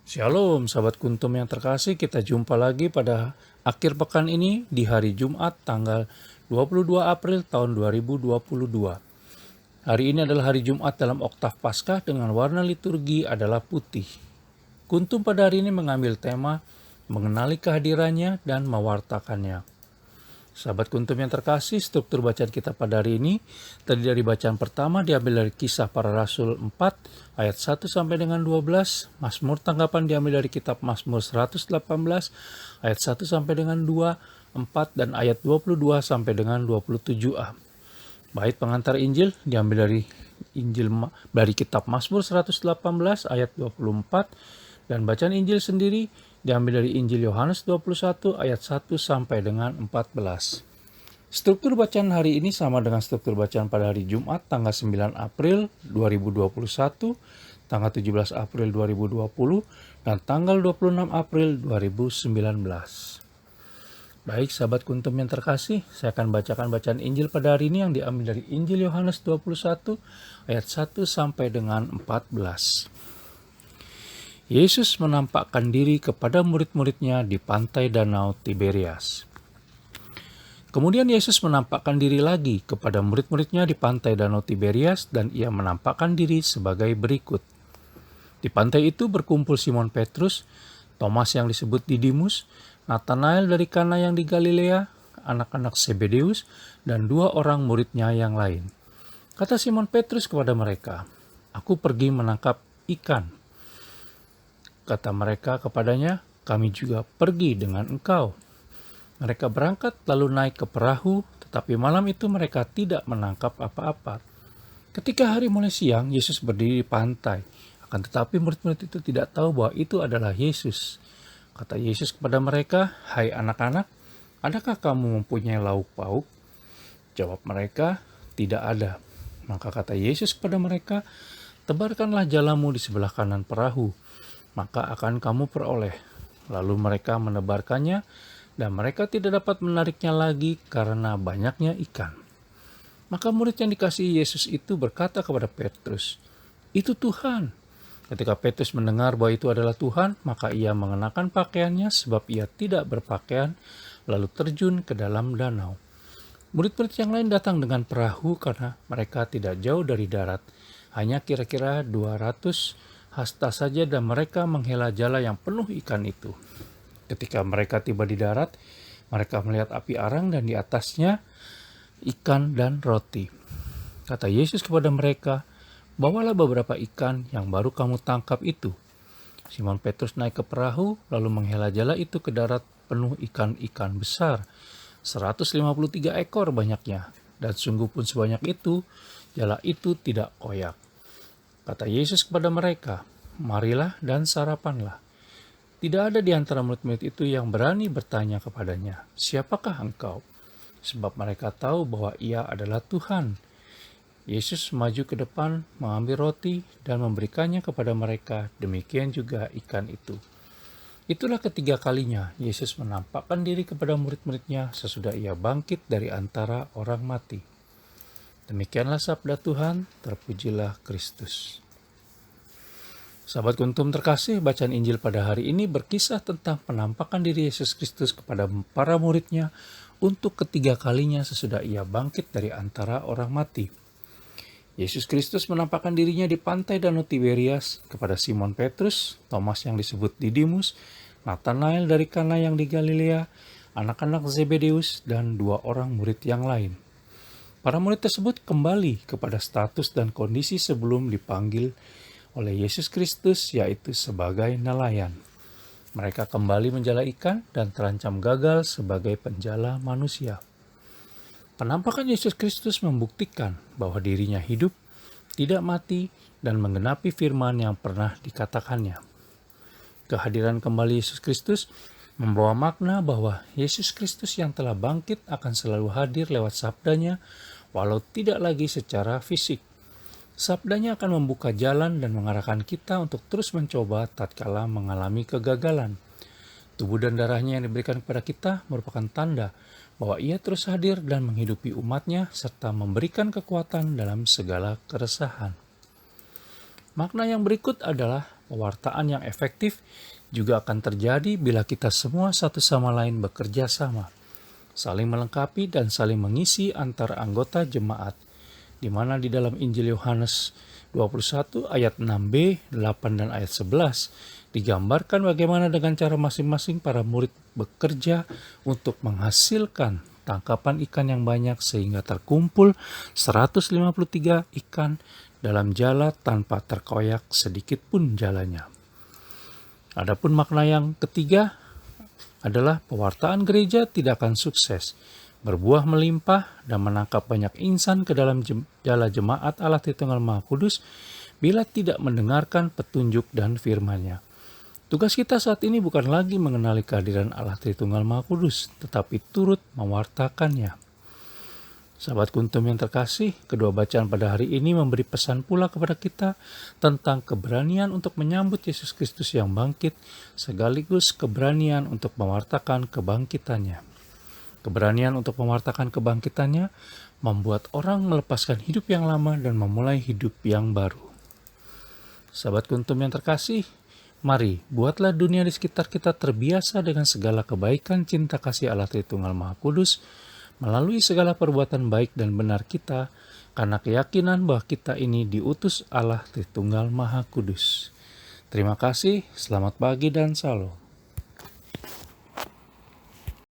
Shalom sahabat Kuntum yang terkasih, kita jumpa lagi pada akhir pekan ini di hari Jumat tanggal 22 April tahun 2022. Hari ini adalah hari Jumat dalam oktav Paskah dengan warna liturgi adalah putih. Kuntum pada hari ini mengambil tema mengenali kehadirannya dan mewartakannya. Sahabat Kuntum yang terkasih, struktur bacaan kita pada hari ini terdiri dari bacaan pertama diambil dari Kisah Para Rasul 4 ayat 1 sampai dengan 12, Mazmur tanggapan diambil dari kitab Mazmur 118 ayat 1 sampai dengan 2, 4 dan ayat 22 sampai dengan 27a. Bait pengantar Injil diambil dari kitab Mazmur 118 ayat 24 dan bacaan Injil sendiri diambil dari Injil Yohanes 21 ayat 1 sampai dengan 14. Struktur bacaan hari ini sama dengan struktur bacaan pada hari Jumat tanggal 9 April 2021, tanggal 17 April 2020, dan tanggal 26 April 2019. Baik sahabat Kuntum yang terkasih, saya akan bacakan bacaan Injil pada hari ini yang diambil dari Injil Yohanes 21 ayat 1 sampai dengan 14. Yesus menampakkan diri kepada murid-muridnya di pantai Danau Tiberias. Kemudian Yesus menampakkan diri lagi kepada murid-muridnya di pantai Danau Tiberias dan ia menampakkan diri sebagai berikut. Di pantai itu berkumpul Simon Petrus, Thomas yang disebut Didimus, Nathanael dari Kana yang di Galilea, anak-anak Zebedeus, dan 2 orang muridnya yang lain. Kata Simon Petrus kepada mereka, "Aku pergi menangkap ikan." Kata mereka kepadanya, "Kami juga pergi dengan engkau." Mereka berangkat lalu naik ke perahu, tetapi malam itu mereka tidak menangkap apa-apa. Ketika hari mulai siang, Yesus berdiri di pantai. Akan tetapi murid-murid itu tidak tahu bahwa itu adalah Yesus. Kata Yesus kepada mereka, "Hai anak-anak, adakah kamu mempunyai lauk pauk?" Jawab mereka, "Tidak ada." Maka kata Yesus kepada mereka, "Tebarkanlah jalamu di sebelah kanan perahu, maka akan kamu peroleh." Lalu mereka menebarkannya, dan mereka tidak dapat menariknya lagi karena banyaknya ikan. Maka murid yang dikasihi Yesus itu berkata kepada Petrus, "Itu Tuhan." Ketika Petrus mendengar bahwa itu adalah Tuhan, maka ia mengenakan pakaiannya sebab ia tidak berpakaian, lalu terjun ke dalam danau. Murid-murid yang lain datang dengan perahu karena mereka tidak jauh dari darat, hanya kira-kira 200 hasta saja, dan mereka menghela jala yang penuh ikan itu. Ketika mereka tiba di darat, mereka melihat api arang dan di atasnya ikan dan roti. Kata Yesus kepada mereka, "Bawalah beberapa ikan yang baru kamu tangkap itu." Simon Petrus naik ke perahu, lalu menghela jala itu ke darat penuh ikan-ikan besar, 153 ekor banyaknya, dan sungguh pun sebanyak itu, jala itu tidak koyak. Kata Yesus kepada mereka, "Marilah dan sarapanlah." Tidak ada di antara murid-murid itu yang berani bertanya kepadanya, "Siapakah engkau?" Sebab mereka tahu bahwa ia adalah Tuhan. Yesus maju ke depan, mengambil roti dan memberikannya kepada mereka, demikian juga ikan itu. Itulah ketiga kalinya Yesus menampakkan diri kepada murid-muridnya sesudah ia bangkit dari antara orang mati. Demikianlah sabda Tuhan, terpujilah Kristus. Sahabat Kuntum terkasih, bacaan Injil pada hari ini berkisah tentang penampakan diri Yesus Kristus kepada para muridnya untuk ketiga kalinya sesudah ia bangkit dari antara orang mati. Yesus Kristus menampakkan dirinya di pantai Danau Tiberias kepada Simon Petrus, Thomas yang disebut Didimus, Nathanael dari Kana yang di Galilea, anak-anak Zebedeus, dan 2 orang murid yang lain. Para murid tersebut kembali kepada status dan kondisi sebelum dipanggil oleh Yesus Kristus, yaitu sebagai nelayan. Mereka kembali menjala ikan dan terancam gagal sebagai penjala manusia. Penampakan Yesus Kristus membuktikan bahwa dirinya hidup, tidak mati, dan menggenapi firman yang pernah dikatakannya. Kehadiran kembali Yesus Kristus membawa makna bahwa Yesus Kristus yang telah bangkit akan selalu hadir lewat sabdanya, walau tidak lagi secara fisik. Sabdanya akan membuka jalan dan mengarahkan kita untuk terus mencoba tatkala mengalami kegagalan. Tubuh dan darahnya yang diberikan kepada kita merupakan tanda bahwa ia terus hadir dan menghidupi umatnya serta memberikan kekuatan dalam segala keresahan. Makna yang berikut adalah pewartaan yang efektif juga akan terjadi bila kita semua satu sama lain bekerja sama, saling melengkapi dan saling mengisi antara anggota jemaat, di mana di dalam Injil Yohanes 21 ayat 6b, 8 dan ayat 11 digambarkan bagaimana dengan cara masing-masing para murid bekerja untuk menghasilkan tangkapan ikan yang banyak sehingga terkumpul 153 ikan dalam jala tanpa terkoyak sedikit pun jalanya. Adapun makna yang ketiga adalah pewartaan gereja tidak akan sukses, berbuah melimpah, dan menangkap banyak insan ke dalam jala jemaat Allah Tritunggal Maha Kudus bila tidak mendengarkan petunjuk dan firman-Nya. Tugas kita saat ini bukan lagi mengenali kehadiran Allah Tritunggal Maha Kudus, tetapi turut mewartakannya. Sahabat Kuntum yang terkasih, kedua bacaan pada hari ini memberi pesan pula kepada kita tentang keberanian untuk menyambut Yesus Kristus yang bangkit, sekaligus keberanian untuk mewartakan kebangkitannya. Keberanian untuk mewartakan kebangkitannya membuat orang melepaskan hidup yang lama dan memulai hidup yang baru. Sahabat Kuntum yang terkasih, mari buatlah dunia di sekitar kita terbiasa dengan segala kebaikan cinta kasih Allah Tritunggal Maha Kudus, melalui segala perbuatan baik dan benar kita, karena keyakinan bahwa kita ini diutus Allah Tritunggal Maha Kudus. Terima kasih, selamat pagi dan salam.